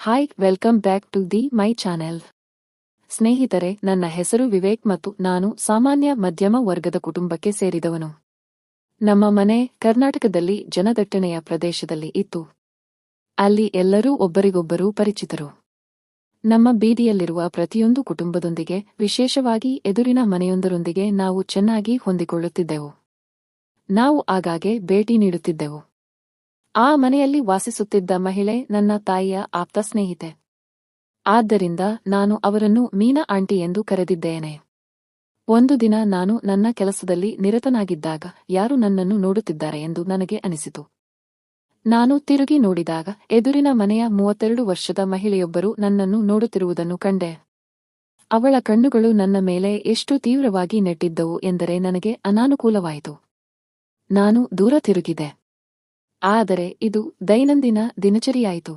Hi, welcome back to the my channel. ಸ್ನೇಹಿತರೆ, ನನ್ನ ಹೆಸರು ವಿವೇಕ್ ಮತ್ತು ನಾನು ಸಾಮಾನ್ಯ ಮಧ್ಯಮ ವರ್ಗದ ಕುಟುಂಬಕ್ಕೆ ಸೇರಿದವನು. ನಮ್ಮ ಮನೆ ಕರ್ನಾಟಕದಲ್ಲಿ ಜನದಟ್ಟಣೆಯ ಪ್ರದೇಶದಲ್ಲಿ ಇತ್ತು. ಅಲ್ಲಿ ಎಲ್ಲರೂ ಒಬ್ಬರಿಗೊಬ್ಬರು ಪರಿಚಿತರು. ನಮ್ಮ ಬೀದಿಯಲ್ಲಿರುವ ಪ್ರತಿಯೊಂದು ಕುಟುಂಬದೊಂದಿಗೆ, ವಿಶೇಷವಾಗಿ ಎದುರಿನ ಮನೆಯೊಂದರೊಂದಿಗೆ ನಾವು ಚೆನ್ನಾಗಿ ಹೊಂದಿಕೊಳ್ಳುತ್ತಿದ್ದೆವು. ನಾವು ಆಗಾಗ್ಗೆ ಭೇಟಿ ನೀಡುತ್ತಿದ್ದೆವು. ಆ ಮನೆಯಲ್ಲಿ ವಾಸಿಸುತ್ತಿದ್ದ ಮಹಿಳೆ ನನ್ನ ತಾಯಿಯ ಆಪ್ತ ಸ್ನೇಹಿತೆ. ಆದ್ದರಿಂದ ನಾನು ಅವರನ್ನು ಮೀನಾ ಆಂಟಿ ಎಂದು ಕರೆದಿದ್ದೇನೆ. ಒಂದು ದಿನ ನಾನು ನನ್ನ ಕೆಲಸದಲ್ಲಿ ನಿರತನಾಗಿದ್ದಾಗ ಯಾರು ನನ್ನನ್ನು ನೋಡುತ್ತಿದ್ದಾರೆ ಎಂದು ನನಗೆ ಅನಿಸಿತು. ನಾನು ತಿರುಗಿ ನೋಡಿದಾಗ ಎದುರಿನ ಮನೆಯ 32 ವರ್ಷದ ಮಹಿಳೆಯೊಬ್ಬರು ನನ್ನನ್ನು ನೋಡುತ್ತಿರುವುದನ್ನು ಕಂಡೆ. ಅವಳ ಕಣ್ಣುಗಳು ನನ್ನ ಮೇಲೆ ಎಷ್ಟು ತೀವ್ರವಾಗಿ ನೆಟ್ಟಿದ್ದವು ಎಂದರೆ ನನಗೆ ಅನಾನುಕೂಲವಾಯಿತು. ನಾನು ದೂರ ತಿರುಗಿದೆ. ಆದರೆ ಇದು ದೈನಂದಿನ ದಿನಚರಿಯಾಯಿತು.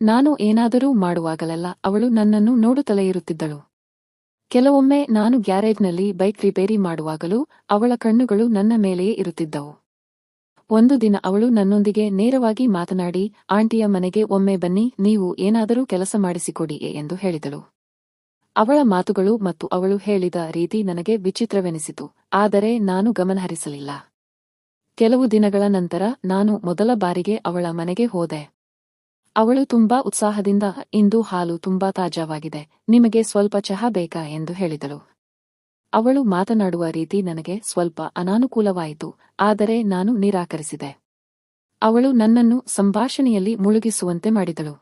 ನಾನು ಏನಾದರೂ ಮಾಡುವಾಗಲೆಲ್ಲ ಅವಳು ನನ್ನನ್ನು ನೋಡುತ್ತಲೇ ಇರುತ್ತಿದ್ದಳು. ಕೆಲವೊಮ್ಮೆ ನಾನು ಗ್ಯಾರೇಜ್ನಲ್ಲಿ ಬೈಕ್ ರಿಪೇರಿ ಮಾಡುವಾಗಲೂ ಅವಳ ಕಣ್ಣುಗಳು ನನ್ನ ಮೇಲೆಯೇ ಇರುತ್ತಿದ್ದವು. ಒಂದು ದಿನ ಅವಳು ನನ್ನೊಂದಿಗೆ ನೇರವಾಗಿ ಮಾತನಾಡಿ, ಆಂಟಿಯ ಮನೆಗೆ ಒಮ್ಮೆ ಬನ್ನಿ, ನೀವು ಏನಾದರೂ ಕೆಲಸ ಮಾಡಿಸಿಕೊಡಿಯೇ ಎಂದು ಹೇಳಿದಳು. ಅವಳ ಮಾತುಗಳು ಮತ್ತು ಅವಳು ಹೇಳಿದ ರೀತಿ ನನಗೆ ವಿಚಿತ್ರವೆನಿಸಿತು, ಆದರೆ ನಾನು ಗಮನಹರಿಸಲಿಲ್ಲ. ಕೆಲವು ದಿನಗಳ ನಂತರ ನಾನು ಮೊದಲ ಬಾರಿಗೆ ಅವಳ ಮನೆಗೆ ಹೋದೆ. ಅವಳು ತುಂಬಾ ಉತ್ಸಾಹದಿಂದ, ಇಂದು ಹಾಲು ತುಂಬಾ ತಾಜಾವಾಗಿದೆ, ನಿಮಗೆ ಸ್ವಲ್ಪ ಚಹಾ ಬೇಕಾ ಎಂದು ಹೇಳಿದಳು. ಅವಳು ಮಾತನಾಡುವ ರೀತಿ ನನಗೆ ಸ್ವಲ್ಪ ಅನಾನುಕೂಲವಾಯಿತು, ಆದರೆ ನಾನು ನಿರಾಕರಿಸಿದೆ. ಅವಳು ನನ್ನನ್ನು ಸಂಭಾಷಣೆಯಲ್ಲಿ ಮುಳುಗಿಸುವಂತೆ ಮಾಡಿದಳು.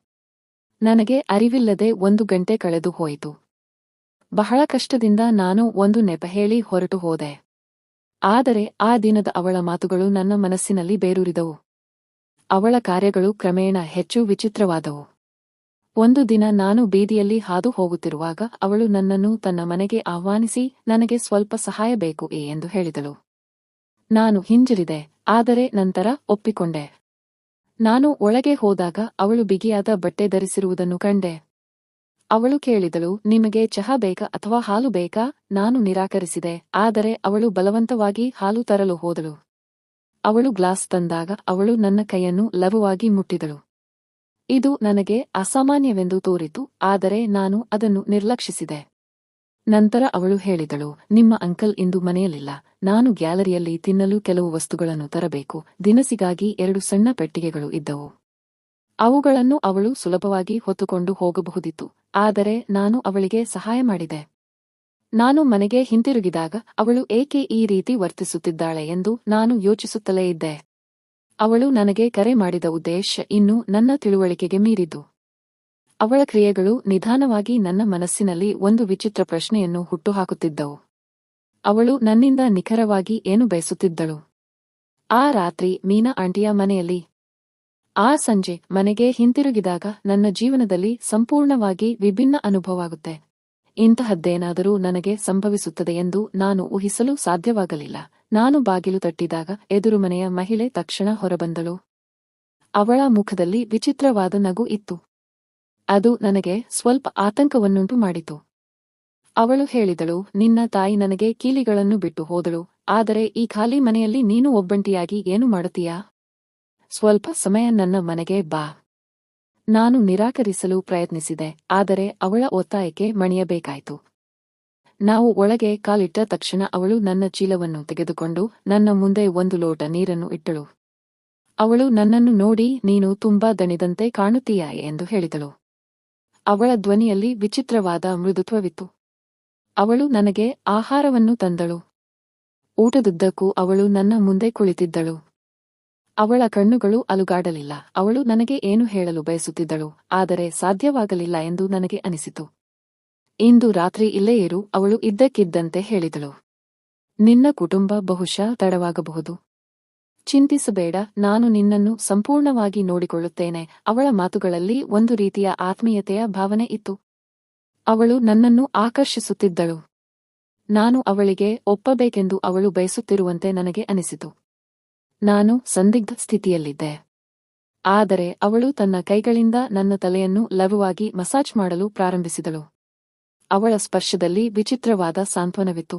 ನನಗೆ ಅರಿವಿಲ್ಲದೆ 1 ಗಂಟೆ ಕಳೆದು ಹೋಯಿತು. ಬಹಳ ಕಷ್ಟದಿಂದ ನಾನು ಒಂದು ನೆಪ ಹೇಳಿ ಹೊರಟು ಹೋದೆ. ಆದರೆ ಆ ದಿನದ ಅವಳ ಮಾತುಗಳು ನನ್ನ ಮನಸ್ಸಿನಲ್ಲಿ ಬೇರೂರಿದವು. ಅವಳ ಕಾರ್ಯಗಳು ಕ್ರಮೇಣ ಹೆಚ್ಚು ವಿಚಿತ್ರವಾದವು. ಒಂದು ದಿನ ನಾನು ಬೀದಿಯಲ್ಲಿ ಹಾದು ಹೋಗುತ್ತಿರುವಾಗ ಅವಳು ನನ್ನನ್ನು ತನ್ನ ಮನೆಗೆ ಆಹ್ವಾನಿಸಿ, ನನಗೆ ಸ್ವಲ್ಪ ಸಹಾಯ ಬೇಕು ಎಂದು ಹೇಳಿದಳು. ನಾನು ಹಿಂಜರಿದೆ, ಆದರೆ ನಂತರ ಒಪ್ಪಿಕೊಂಡೆ. ನಾನು ಒಳಗೆ ಹೋದಾಗ ಅವಳು ಬಿಗಿಯಾದ ಬಟ್ಟೆ ಧರಿಸಿರುವುದನ್ನು ಕಂಡೆ. ಅವಳು ಕೇಳಿದಳು, ನಿಮಗೆ ಚಹಾ ಬೇಕಾ ಅಥವಾ ಹಾಲು ಬೇಕಾ? ನಾನು ನಿರಾಕರಿಸಿದೆ, ಆದರೆ ಅವಳು ಬಲವಂತವಾಗಿ ಹಾಲು ತರಲು ಹೋದಳು. ಅವಳು ಗ್ಲಾಸ್ ತಂದಾಗ ಅವಳು ನನ್ನ ಕೈಯನ್ನು ಲಘುವಾಗಿ ಮುಟ್ಟಿದಳು. ಇದು ನನಗೆ ಅಸಾಮಾನ್ಯವೆಂದು ತೋರಿತು, ಆದರೆ ನಾನು ಅದನ್ನು ನಿರ್ಲಕ್ಷಿಸಿದೆ. ನಂತರ ಅವಳು ಹೇಳಿದಳು, ನಿಮ್ಮ ಅಂಕಲ್ ಇಂದು ಮನೆಯಲ್ಲಿಲ್ಲ, ನಾನು ಗ್ಯಾಲರಿಯಲ್ಲಿ ತಿನ್ನಲು ಕೆಲವು ವಸ್ತುಗಳನ್ನು ತರಬೇಕು. ದಿನಸಿಗಾಗಿ 2 ಸಣ್ಣ ಪೆಟ್ಟಿಗೆಗಳು ಇದ್ದವು. ಅವುಗಳನ್ನು ಅವಳು ಸುಲಭವಾಗಿ ಹೊತ್ತುಕೊಂಡು ಹೋಗಬಹುದಿತ್ತು, ಆದರೆ ನಾನು ಅವಳಿಗೆ ಸಹಾಯ ಮಾಡಿದೆ. ನಾನು ಮನೆಗೆ ಹಿಂತಿರುಗಿದಾಗ ಅವಳು ಏಕೆ ಈ ರೀತಿ ವರ್ತಿಸುತ್ತಿದ್ದಾಳೆ ಎಂದು ನಾನು ಯೋಚಿಸುತ್ತಲೇ ಇದ್ದೆ. ಅವಳು ನನಗೆ ಕರೆ ಮಾಡಿದ ಉದ್ದೇಶ ಇನ್ನೂ ನನ್ನ ತಿಳುವಳಿಕೆಗೆ ಮೀರಿದ್ದು. ಅವಳ ಕ್ರಿಯೆಗಳು ನಿಧಾನವಾಗಿ ನನ್ನ ಮನಸ್ಸಿನಲ್ಲಿ ಒಂದು ವಿಚಿತ್ರ ಪ್ರಶ್ನೆಯನ್ನು ಹುಟ್ಟುಹಾಕುತ್ತಿದ್ದವು. ಅವಳು ನನ್ನಿಂದ ನಿಖರವಾಗಿ ಏನು ಬಯಸುತ್ತಿದ್ದಳು? ಆ ರಾತ್ರಿ ಮೀನಾ ಆಂಟಿಯ ಮನೆಯಲ್ಲಿ, ಆ ಸಂಜೆ ಮನೆಗೆ ಹಿಂತಿರುಗಿದಾಗ ನನ್ನ ಜೀವನದಲ್ಲಿ ಸಂಪೂರ್ಣವಾಗಿ ವಿಭಿನ್ನ ಅನುಭವವಾಗುತ್ತೆ. ಇಂತಹದ್ದೇನಾದರೂ ನನಗೆ ಸಂಭವಿಸುತ್ತದೆ ಎಂದು ನಾನು ಊಹಿಸಲು ಸಾಧ್ಯವಾಗಲಿಲ್ಲ. ನಾನು ಬಾಗಿಲು ತಟ್ಟಿದಾಗ ಎದುರು ಮನೆಯ ಮಹಿಳೆ ತಕ್ಷಣ ಹೊರಬಂದಳು. ಅವಳ ಮುಖದಲ್ಲಿ ವಿಚಿತ್ರವಾದ ನಗು ಇತ್ತು. ಅದು ನನಗೆ ಸ್ವಲ್ಪ ಆತಂಕವನ್ನುಂಟು ಮಾಡಿತು. ಅವಳು ಹೇಳಿದಳು, ನಿನ್ನ ತಾಯಿ ನನಗೆ ಕೀಲಿಗಳನ್ನು ಬಿಟ್ಟು ಹೋದಳು, ಆದರೆ ಈ ಖಾಲಿ ಮನೆಯಲ್ಲಿ ನೀನು ಒಬ್ಬಂಟಿಯಾಗಿ ಏನು ಮಾಡುತ್ತೀಯಾ? ಸ್ವಲ್ಪ ಸಮಯ ನನ್ನ ಮನೆಗೆ ಬಾ. ನಾನು ನಿರಾಕರಿಸಲು ಪ್ರಯತ್ನಿಸಿದೆ, ಆದರೆ ಅವಳ ಒತ್ತಾಯಕ್ಕೆ ಮಣಿಯಬೇಕಾಯಿತು. ನಾವು ಒಳಗೆ ಕಾಲಿಟ್ಟ ತಕ್ಷಣ ಅವಳು ನನ್ನ ಚೀಲವನ್ನು ತೆಗೆದುಕೊಂಡು ನನ್ನ ಮುಂದೆ 1 ಲೋಟ ನೀರನ್ನು ಇಟ್ಟಳು. ಅವಳು ನನ್ನನ್ನು ನೋಡಿ, ನೀನು ತುಂಬಾ ದಣಿದಂತೆ ಕಾಣುತ್ತೀಯಾ ಎಂದು ಹೇಳಿದಳು. ಅವಳ ಧ್ವನಿಯಲ್ಲಿ ವಿಚಿತ್ರವಾದ ಮೃದುತ್ವವಿತ್ತು. ಅವಳು ನನಗೆ ಆಹಾರವನ್ನು ತಂದಳು. ಊಟದುದ್ದಕ್ಕೂ ಅವಳು ನನ್ನ ಮುಂದೆ ಕುಳಿತಿದ್ದಳು. ಅವಳ ಕಣ್ಣುಗಳು ಅಲುಗಾಡಲಿಲ್ಲ. ಅವಳು ನನಗೆ ಏನು ಹೇಳಲು ಬಯಸುತ್ತಿದ್ದಳು, ಆದರೆ ಸಾಧ್ಯವಾಗಲಿಲ್ಲ ಎಂದು ನನಗೆ ಅನಿಸಿತು. ಇಂದು ರಾತ್ರಿ ಇಲ್ಲೇ ಇರು, ಅವಳು ಇದ್ದಕ್ಕಿದ್ದಂತೆ ಹೇಳಿದಳು. ನಿನ್ನ ಕುಟುಂಬ ಬಹುಶಃ ತಡವಾಗಬಹುದು. ಚಿಂತಿಸಬೇಡ, ನಾನು ನಿನ್ನನ್ನು ಸಂಪೂರ್ಣವಾಗಿ ನೋಡಿಕೊಳ್ಳುತ್ತೇನೆ. ಅವಳ ಮಾತುಗಳಲ್ಲಿ ಒಂದು ರೀತಿಯ ಆತ್ಮೀಯತೆಯ ಭಾವನೆ ಇತ್ತು. ಅವಳು ನನ್ನನ್ನು ಆಕರ್ಷಿಸುತ್ತಿದ್ದಳು. ನಾನು ಅವಳಿಗೆ ಒಪ್ಪಬೇಕೆಂದು ಅವಳು ಬಯಸುತ್ತಿರುವಂತೆ ನನಗೆ ಅನಿಸಿತು. ನಾನು ಸಂದಿಗ್ಧ ಸ್ಥಿತಿಯಲ್ಲಿದ್ದೆ. ಆದರೆ ಅವಳು ತನ್ನ ಕೈಗಳಿಂದ ನನ್ನ ತಲೆಯನ್ನು ಲಘುವಾಗಿ ಮಸಾಜ್ ಮಾಡಲು ಪ್ರಾರಂಭಿಸಿದಳು. ಅವಳ ಸ್ಪರ್ಶದಲ್ಲಿ ವಿಚಿತ್ರವಾದ ಸಾಂತ್ವನವಿತ್ತು.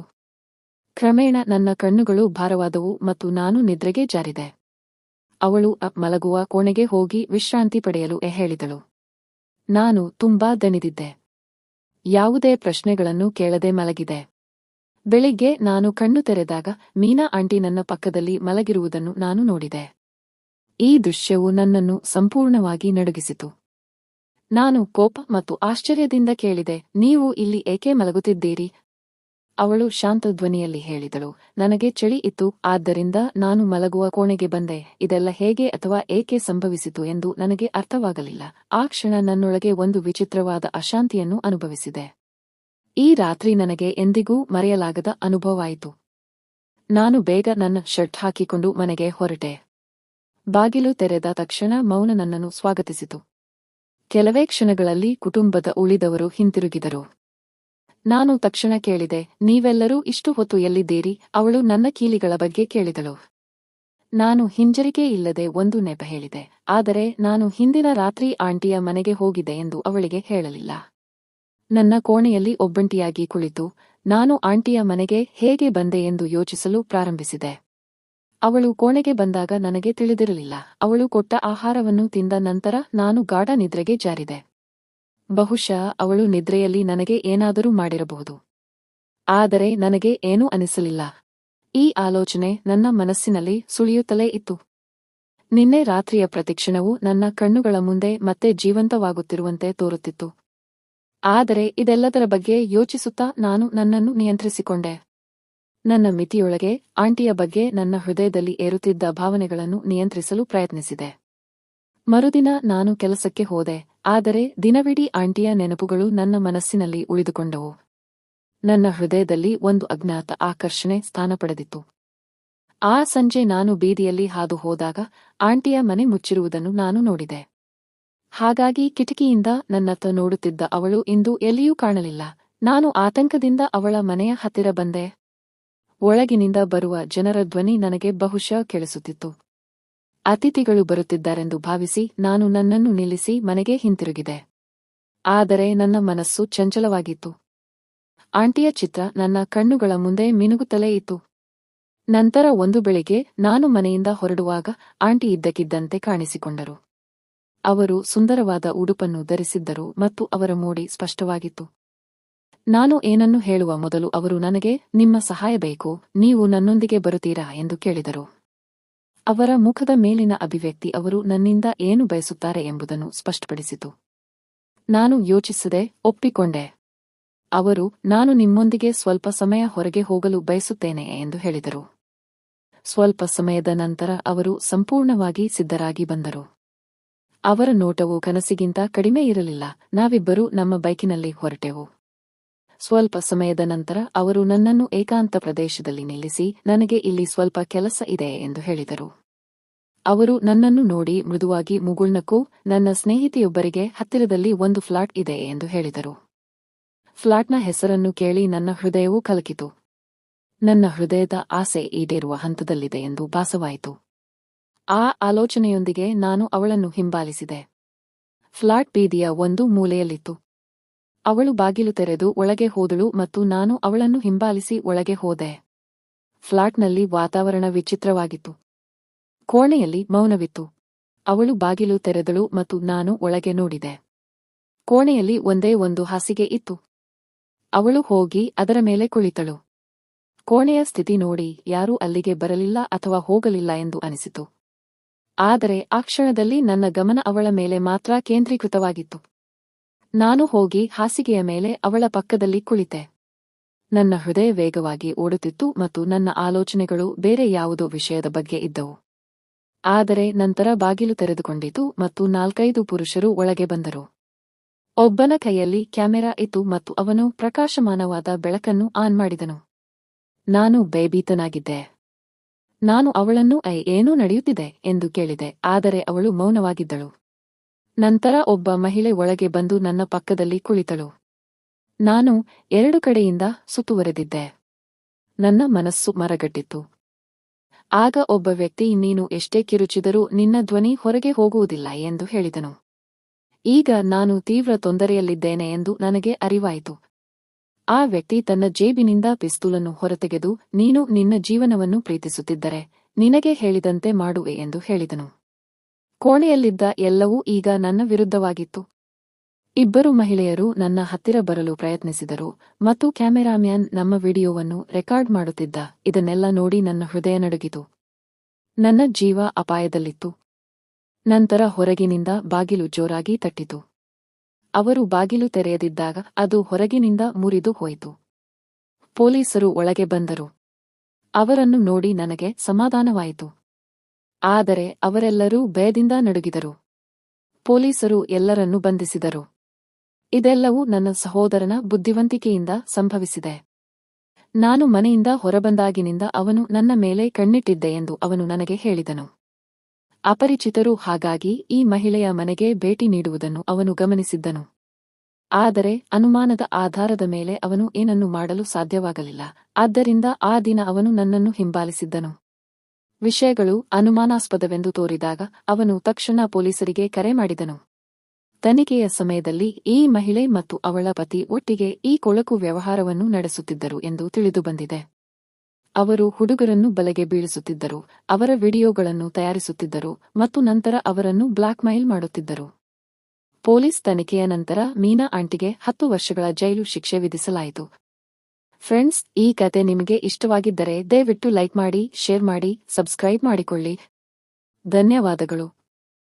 ಕ್ರಮೇಣ ನನ್ನ ಕಣ್ಣುಗಳು ಭಾರವಾದವು ಮತ್ತು ನಾನು ನಿದ್ರೆಗೆ ಜಾರಿದೆ. ಅವಳು ಮಲಗುವ ಕೋಣೆಗೆ ಹೋಗಿ ವಿಶ್ರಾಂತಿ ಪಡೆಯಲು ಹೇಳಿದಳು. ನಾನು ತುಂಬಾ ದಣಿದಿದ್ದೆ. ಯಾವುದೇ ಪ್ರಶ್ನೆಗಳನ್ನು ಕೇಳದೆ ಮಲಗಿದೆ. ಬೆಳಿಗ್ಗೆ ನಾನು ಕಣ್ಣು ತೆರೆದಾಗ ಮೀನಾ ಆಂಟಿ ನನ್ನ ಪಕ್ಕದಲ್ಲಿ ಮಲಗಿರುವುದನ್ನು ನಾನು ನೋಡಿದೆ. ಈ ದೃಶ್ಯವು ನನ್ನನ್ನು ಸಂಪೂರ್ಣವಾಗಿ ನಡುಗಿಸಿತು. ನಾನು ಕೋಪ ಮತ್ತು ಆಶ್ಚರ್ಯದಿಂದ ಕೇಳಿದೆ, ನೀವು ಇಲ್ಲಿ ಏಕೆ ಮಲಗುತ್ತಿದ್ದೀರಿ? ಅವಳು ಶಾಂತ ಧ್ವನಿಯಲ್ಲಿ ಹೇಳಿದಳು, ನನಗೆ ಚಳಿ ಇತ್ತು, ಆದ್ದರಿಂದ ನಾನು ಮಲಗುವ ಕೋಣೆಗೆ ಬಂದೆ. ಇದೆಲ್ಲ ಹೇಗೆ ಅಥವಾ ಏಕೆ ಸಂಭವಿಸಿತು ಎಂದು ನನಗೆ ಅರ್ಥವಾಗಲಿಲ್ಲ. ಆ ಕ್ಷಣ ನನ್ನೊಳಗೆ ಒಂದು ವಿಚಿತ್ರವಾದ ಅಶಾಂತಿಯನ್ನು ಅನುಭವಿಸಿದೆ. ಈ ರಾತ್ರಿ ನನಗೆ ಎಂದಿಗೂ ಮರೆಯಲಾಗದ ಅನುಭವವಾಯಿತು. ನಾನು ಬೇಗ ನನ್ನ ಶರ್ಟ್ ಹಾಕಿಕೊಂಡು ಮನೆಗೆ ಹೊರಟೆ. ಬಾಗಿಲು ತೆರೆದ ತಕ್ಷಣ ಮೌನ ನನ್ನನ್ನು ಸ್ವಾಗತಿಸಿತು. ಕೆಲವೇ ಕ್ಷಣಗಳಲ್ಲಿ ಕುಟುಂಬದ ಉಳಿದವರು ಹಿಂತಿರುಗಿದರು. ನಾನು ತಕ್ಷಣ ಕೇಳಿದೆ, ನೀವೆಲ್ಲರೂ ಇಷ್ಟು ಹೊತ್ತು ಎಲ್ಲಿದ್ದೀರಿ? ಅವಳು ನನ್ನ ಕೀಲಿಗಳ ಬಗ್ಗೆ ಕೇಳಿದಳು. ನಾನು ಹಿಂಜರಿಕೆ ಇಲ್ಲದೆ ಒಂದು ನೆಪ ಹೇಳಿದೆ, ಆದರೆ ನಾನು ಹಿಂದಿನ ರಾತ್ರಿ ಆಂಟಿಯ ಮನೆಗೆ ಹೋಗಿದ್ದೆ ಎಂದು ಅವಳಿಗೆ ಹೇಳಲಿಲ್ಲ. ನನ್ನ ಕೋಣೆಯಲ್ಲಿ ಒಬ್ಬಂಟಿಯಾಗಿ ಕುಳಿತು ನಾನು ಆಂಟಿಯ ಮನೆಗೆ ಹೇಗೆ ಬಂದೆ ಎಂದು ಯೋಚಿಸಲು ಪ್ರಾರಂಭಿಸಿದೆ. ಅವಳು ಕೋಣೆಗೆ ಬಂದಾಗ ನನಗೆ ತಿಳಿದಿರಲಿಲ್ಲ. ಅವಳು ಕೊಟ್ಟ ಆಹಾರವನ್ನು ತಿಂದ ನಂತರ ನಾನು ಗಾಢ ನಿದ್ರೆಗೆ ಜಾರಿದೆ. ಬಹುಶಃ ಅವಳು ನಿದ್ರೆಯಲ್ಲಿ ನನಗೆ ಏನಾದರೂ ಮಾಡಿರಬಹುದು. ಆದರೆ ನನಗೆ ಏನೂ ಅನಿಸಲಿಲ್ಲ. ಈ ಆಲೋಚನೆ ನನ್ನ ಮನಸ್ಸಿನಲ್ಲಿ ಸುಳಿಯುತ್ತಲೇ ಇತ್ತು. ನಿನ್ನೆ ರಾತ್ರಿಯ ಪ್ರತಿಕ್ಷಣವು ನನ್ನ ಕಣ್ಣುಗಳ ಮುಂದೆ ಮತ್ತೆ ಜೀವಂತವಾಗುತ್ತಿರುವಂತೆ ತೋರುತ್ತಿತ್ತು. ಆದರೆ ಇದೆಲ್ಲದರ ಬಗ್ಗೆ ಯೋಚಿಸುತ್ತಾ ನಾನು ನನ್ನನ್ನು ನಿಯಂತ್ರಿಸಿಕೊಂಡೆ. ನನ್ನ ಮಿತಿಯೊಳಗೆ ಆಂಟಿಯ ಬಗ್ಗೆ ನನ್ನ ಹೃದಯದಲ್ಲಿ ಏರುತ್ತಿದ್ದ ಭಾವನೆಗಳನ್ನು ನಿಯಂತ್ರಿಸಲು ಪ್ರಯತ್ನಿಸಿದೆ. ಮರುದಿನ ನಾನು ಕೆಲಸಕ್ಕೆ ಹೋದೆ, ಆದರೆ ದಿನವಿಡೀ ಆಂಟಿಯ ನೆನಪುಗಳು ನನ್ನ ಮನಸ್ಸಿನಲ್ಲಿ ಉಳಿದುಕೊಂಡವು. ನನ್ನ ಹೃದಯದಲ್ಲಿ ಒಂದು ಅಜ್ಞಾತ ಆಕರ್ಷಣೆ ಸ್ಥಾನ ಪಡೆದಿತ್ತು. ಆ ಸಂಜೆ ನಾನು ಬೀದಿಯಲ್ಲಿ ಹಾದು ಹೋದಾಗ ಆಂಟಿಯ ಮನೆ ಮುಚ್ಚಿರುವುದನ್ನು ನಾನು ನೋಡಿದೆ. ಹಾಗಾಗಿ ಕಿಟಕಿಯಿಂದ ನನ್ನತ್ತ ನೋಡುತ್ತಿದ್ದ ಅವಳು ಇಂದು ಎಲ್ಲಿಯೂ ಕಾಣಲಿಲ್ಲ. ನಾನು ಆತಂಕದಿಂದ ಅವಳ ಮನೆಯ ಹತ್ತಿರ ಬಂದೆ. ಒಳಗಿನಿಂದ ಬರುವ ಜನರ ಧ್ವನಿ ನನಗೆ ಬಹುಶಃ ಕೇಳಿಸುತ್ತಿತ್ತು. ಅತಿಥಿಗಳು ಬರುತ್ತಿದ್ದಾರೆಂದು ಭಾವಿಸಿ ನಾನು ನನ್ನನ್ನು ನಿಲ್ಲಿಸಿ ಮನೆಗೆ ಹಿಂತಿರುಗಿದೆ. ಆದರೆ ನನ್ನ ಮನಸ್ಸು ಚಂಚಲವಾಗಿತ್ತು. ಆಂಟಿಯ ಚಿತ್ರ ನನ್ನ ಕಣ್ಣುಗಳ ಮುಂದೆ ಮಿನುಗುತ್ತಲೇ ಇತ್ತು. ನಂತರ ಒಂದು ಬೆಳಿಗ್ಗೆ ನಾನು ಮನೆಯಿಂದ ಹೊರಡುವಾಗ ಆಂಟಿ ಇದ್ದಕ್ಕಿದ್ದಂತೆ ಕಾಣಿಸಿಕೊಂಡರು. ಅವರು ಸುಂದರವಾದ ಉಡುಪನ್ನು ಧರಿಸಿದ್ದರು ಮತ್ತು ಅವರ ಮೋಡಿ ಸ್ಪಷ್ಟವಾಗಿತ್ತು. ನಾನು ಏನನ್ನು ಹೇಳುವ ಮೊದಲು ಅವರು ನನಗೆ, ನಿಮ್ಮ ಸಹಾಯ ಬೇಕು, ನೀವು ನನ್ನೊಂದಿಗೆ ಬರುತ್ತೀರಾ ಎಂದು ಕೇಳಿದರು. ಅವರ ಮುಖದ ಮೇಲಿನ ಅಭಿವ್ಯಕ್ತಿ ಅವರು ನನ್ನಿಂದ ಏನು ಬಯಸುತ್ತಾರೆ ಎಂಬುದನ್ನು ಸ್ಪಷ್ಟಪಡಿಸಿತು. ನಾನು ಯೋಚಿಸದೆ ಒಪ್ಪಿಕೊಂಡೆ. ಅವರು, ನಾನು ನಿಮ್ಮೊಂದಿಗೆ ಸ್ವಲ್ಪ ಸಮಯ ಹೊರಗೆ ಹೋಗಲು ಬಯಸುತ್ತೇನೆ ಎಂದು ಹೇಳಿದರು. ಸ್ವಲ್ಪ ಸಮಯದ ನಂತರ ಅವರು ಸಂಪೂರ್ಣವಾಗಿ ಸಿದ್ಧರಾಗಿ ಬಂದರು. ಅವರ ನೋಟವು ಕನಸಿಗಿಂತ ಕಡಿಮೆ ಇರಲಿಲ್ಲ. ನಾವಿಬ್ಬರೂ ನಮ್ಮ ಬೈಕಿನಲ್ಲಿ ಹೊರಟೆವು. ಸ್ವಲ್ಪ ಸಮಯದ ನಂತರ ಅವರು ನನ್ನನ್ನು ಏಕಾಂತ ಪ್ರದೇಶದಲ್ಲಿ ನಿಲ್ಲಿಸಿ, ನನಗೆ ಇಲ್ಲಿ ಸ್ವಲ್ಪ ಕೆಲಸ ಇದೆ ಎಂದು ಹೇಳಿದರು. ಅವರು ನನ್ನನ್ನು ನೋಡಿ ಮೃದುವಾಗಿ ಮುಗುಳ್ನಕ್ಕೂ, ನನ್ನ ಸ್ನೇಹಿತೆಯೊಬ್ಬರಿಗೆ ಹತ್ತಿರದಲ್ಲಿ ಒಂದು ಫ್ಲಾಟ್ ಇದೆ ಎಂದು ಹೇಳಿದರು. ಫ್ಲಾಟ್ನ ಹೆಸರನ್ನು ಕೇಳಿ ನನ್ನ ಹೃದಯವು ಕಲಕಿತು. ನನ್ನ ಹೃದಯದ ಆಸೆ ಈಡೇರುವ ಹಂತದಲ್ಲಿದೆ ಎಂದು ಭಾಸವಾಯಿತು. ಆ ಆಲೋಚನೆಯೊಂದಿಗೆ ನಾನು ಅವಳನ್ನು ಹಿಂಬಾಲಿಸಿದೆ. ಫ್ಲಾಟ್ ಬೀದಿಯ ಒಂದು ಮೂಲೆಯಲ್ಲಿತ್ತು. ಅವಳು ಬಾಗಿಲು ತೆರೆದು ಒಳಗೆ ಹೋದಳು ಮತ್ತು ನಾನು ಅವಳನ್ನು ಹಿಂಬಾಲಿಸಿ ಒಳಗೆ ಹೋದೆ. ಫ್ಲಾಟ್ನಲ್ಲಿ ವಾತಾವರಣ ವಿಚಿತ್ರವಾಗಿತ್ತು. ಕೋಣೆಯಲ್ಲಿ ಮೌನವಿತ್ತು. ಅವಳು ಬಾಗಿಲು ತೆರೆದಳು ಮತ್ತು ನಾನು ಒಳಗೆ ನೋಡಿದೆ. ಕೋಣೆಯಲ್ಲಿ ಒಂದೇ ಒಂದು ಹಾಸಿಗೆ ಇತ್ತು. ಅವಳು ಹೋಗಿ ಅದರ ಮೇಲೆ ಕುಳಿತಳು. ಕೋಣೆಯ ಸ್ಥಿತಿ ನೋಡಿ ಯಾರೂ ಅಲ್ಲಿಗೆ ಬರಲಿಲ್ಲ ಅಥವಾ ಹೋಗಲಿಲ್ಲ ಎಂದು ಅನಿಸಿತು. ಆದರೆ ಆ ಕ್ಷಣದಲ್ಲಿ ನನ್ನ ಗಮನ ಅವಳ ಮೇಲೆ ಮಾತ್ರ ಕೇಂದ್ರೀಕೃತವಾಗಿತ್ತು. ನಾನು ಹೋಗಿ ಹಾಸಿಗೆಯ ಮೇಲೆ ಅವಳ ಪಕ್ಕದಲ್ಲಿ ಕುಳಿತೆ. ನನ್ನ ಹೃದಯ ವೇಗವಾಗಿ ಓಡುತ್ತಿತ್ತು ಮತ್ತು ನನ್ನ ಆಲೋಚನೆಗಳು ಬೇರೆ ಯಾವುದೋ ವಿಷಯದ ಬಗ್ಗೆ ಇದ್ದವು. ಆದರೆ ನಂತರ ಬಾಗಿಲು ತೆರೆದುಕೊಂಡಿತು ಮತ್ತು 4-5 ಪುರುಷರು ಒಳಗೆ ಬಂದರು. ಒಬ್ಬನ ಕೈಯಲ್ಲಿ ಕ್ಯಾಮೆರಾ ಇತ್ತು ಮತ್ತು ಅವನು ಪ್ರಕಾಶಮಾನವಾದ ಬೆಳಕನ್ನು ಆನ್ ಮಾಡಿದನು. ನಾನು ಭಯಭೀತನಾಗಿದ್ದೆ. ನಾನು ಅವಳನ್ನು ಏನೂ ನಡೆಯುತ್ತಿದೆ ಎಂದು ಕೇಳಿದೆ, ಆದರೆ ಅವಳು ಮೌನವಾಗಿದ್ದಳು. ನಂತರ ಒಬ್ಬ ಮಹಿಳೆ ಒಳಗೆ ಬಂದು ನನ್ನ ಪಕ್ಕದಲ್ಲಿ ಕುಳಿತಳು. ನಾನು 2 ಕಡೆಯಿಂದ ಸುತ್ತುವರೆದಿದ್ದೆ. ನನ್ನ ಮನಸ್ಸು ಮರಗಟ್ಟಿತ್ತು. ಆಗ ಒಬ್ಬ ವ್ಯಕ್ತಿ, ನೀನು ಎಷ್ಟೇ ಕಿರುಚಿದರೂ ನಿನ್ನ ಧ್ವನಿ ಹೊರಗೆ ಹೋಗುವುದಿಲ್ಲ ಎಂದು ಹೇಳಿದನು. ಈಗ ನಾನು ತೀವ್ರ ತೊಂದರೆಯಲ್ಲಿದ್ದೇನೆ ಎಂದು ನನಗೆ ಅರಿವಾಯಿತು. ಆ ವ್ಯಕ್ತಿ ತನ್ನ ಜೇಬಿನಿಂದ ಪಿಸ್ತೂಲನ್ನು ಹೊರತೆಗೆದು, ನೀನು ನಿನ್ನ ಜೀವನವನ್ನು ಪ್ರೀತಿಸುತ್ತಿದ್ದರೆ ನಿನಗೆ ಹೇಳಿದಂತೆ ಮಾಡುವೆ ಎಂದು ಹೇಳಿದನು. ಕೋಣೆಯಲ್ಲಿದ್ದ ಎಲ್ಲವೂ ಈಗ ನನ್ನ ವಿರುದ್ಧವಾಗಿತ್ತು. ಇಬ್ಬರು ಮಹಿಳೆಯರು ನನ್ನ ಹತ್ತಿರ ಬರಲು ಪ್ರಯತ್ನಿಸಿದರು ಮತ್ತು ಕ್ಯಾಮೆರಾಮ್ಯಾನ್ ನಮ್ಮ ವಿಡಿಯೋವನ್ನು ರೆಕಾರ್ಡ್ ಮಾಡುತ್ತಿದ್ದ. ಇದನ್ನೆಲ್ಲ ನೋಡಿ ನನ್ನ ಹೃದಯ ನಡುಗಿತು. ನನ್ನ ಜೀವ ಅಪಾಯದಲ್ಲಿತ್ತು. ನಂತರ ಹೊರಗಿನಿಂದ ಬಾಗಿಲು ಜೋರಾಗಿ ತಟ್ಟಿತು. ಅವರು ಬಾಗಿಲು ತೆರೆಯದಿದ್ದಾಗ ಅದು ಹೊರಗಿನಿಂದ ಮುರಿದು ಹೋಯಿತು. ಪೊಲೀಸರು ಒಳಗೆ ಬಂದರು. ಅವರನ್ನು ನೋಡಿ ನನಗೆ ಸಮಾಧಾನವಾಯಿತು. ಆದರೆ ಅವರೆಲ್ಲರೂ ಭಯದಿಂದ ನಡುಗಿದರು. ಪೊಲೀಸರು ಎಲ್ಲರನ್ನೂ ಬಂಧಿಸಿದರು. ಇದೆಲ್ಲವೂ ನನ್ನ ಸಹೋದರನ ಬುದ್ಧಿವಂತಿಕೆಯಿಂದ ಸಂಭವಿಸಿದೆ. ನಾನು ಮನೆಯಿಂದ ಹೊರಬಂದಾಗಿನಿಂದ ಅವನು ನನ್ನ ಮೇಲೆ ಕಣ್ಣಿಟ್ಟಿದ್ದೆ ಎಂದು ಅವನು ನನಗೆ ಹೇಳಿದನು. ಅಪರಿಚಿತರು ಹಾಗಾಗಿ ಈ ಮಹಿಳೆಯ ಮನೆಗೆ ಭೇಟಿ ನೀಡುವುದನ್ನು ಅವನು ಗಮನಿಸಿದ್ದನು. ಆದರೆ ಅನುಮಾನದ ಆಧಾರದ ಮೇಲೆ ಅವನು ಏನನ್ನೂ ಮಾಡಲು ಸಾಧ್ಯವಾಗಲಿಲ್ಲ. ಆದ್ದರಿಂದ ಆ ದಿನ ಅವನು ನನ್ನನ್ನು ಹಿಂಬಾಲಿಸಿದ್ದನು. ವಿಷಯಗಳು ಅನುಮಾನಾಸ್ಪದವೆಂದು ತೋರಿದಾಗ ಅವನು ತಕ್ಷಣ ಪೊಲೀಸರಿಗೆ ಕರೆ ಮಾಡಿದನು. ತನಿಖೆಯ ಸಮಯದಲ್ಲಿ ಈ ಮಹಿಳೆ ಮತ್ತು ಅವಳ ಪತಿ ಒಟ್ಟಿಗೆ ಈ ಕೊಳಕು ವ್ಯವಹಾರವನ್ನು ನಡೆಸುತ್ತಿದ್ದರು ಎಂದು ತಿಳಿದುಬಂದಿದೆ. ಅವರು ಹುಡುಗರನ್ನು ಬಲೆಗೆ ಬೀಳಿಸುತ್ತಿದ್ದರು, ಅವರ ವಿಡಿಯೋಗಳನ್ನು ತಯಾರಿಸುತ್ತಿದ್ದರು ಮತ್ತು ನಂತರ ಅವರನ್ನು ಬ್ಲಾಕ್ಮೇಲ್ ಮಾಡುತ್ತಿದ್ದರು. ಪೊಲೀಸ್ ತನಿಖೆಯ ನಂತರ ಮೀನಾ ಆಂಟಿಗೆ 10 ವರ್ಷಗಳ ಜೈಲು ಶಿಕ್ಷೆ ವಿಧಿಸಲಾಯಿತು. ಫ್ರೆಂಡ್ಸ್, ಈ ಕತೆ ನಿಮಗೆ ಇಷ್ಟವಾಗಿದ್ದರೆ ದಯವಿಟ್ಟು ಲೈಕ್ ಮಾಡಿ, ಶೇರ್ ಮಾಡಿ, ಸಬ್ಸ್ಕ್ರೈಬ್ ಮಾಡಿಕೊಳ್ಳಿ. ಧನ್ಯವಾದಗಳು.